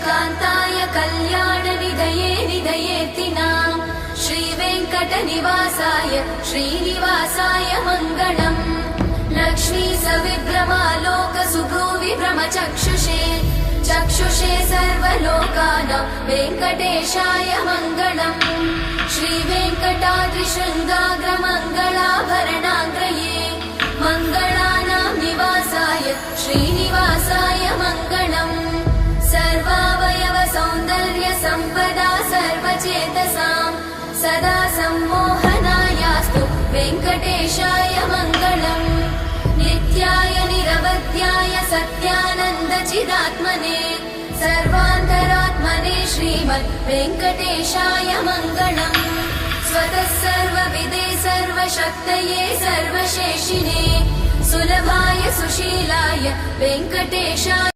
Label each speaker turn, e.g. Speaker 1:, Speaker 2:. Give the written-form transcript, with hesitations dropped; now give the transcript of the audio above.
Speaker 1: कान्ताय कल्याणनिधये निधयेतिनां श्रीवेङ्कटनिवासाय श्रीनिवासाय मङ्गलम् लक्ष्मी सविभ्रमालोकसुभ्रूविभ्रमचक्षुषे चक्षुषे सर्वलोकानां वेङ्कटेशाय मङ्गलम् श्रीवेङ्कटाद्रिशृङ्गाग्रमङ्गलाभरणाग्रये मङ्गलानां निवासाय श्रीनिवासाय मङ्गलम् सर्वावयव सौन्दर्य सम्पदा सर्वचेतसां सदा सम्मोहनायास्तु वेङ्कटेशाय मङ्गलम् नित्याय निरवध्याय सत्यानन्दचिदात्मने सर्वान्तरात्मने श्रीमद् वेङ्कटेशाय मङ्गलम् स्वतः सर्वविदे सर्वशक्तये सर्वशेषिणे सुलभाय सुशीलाय वेङ्कटेशाय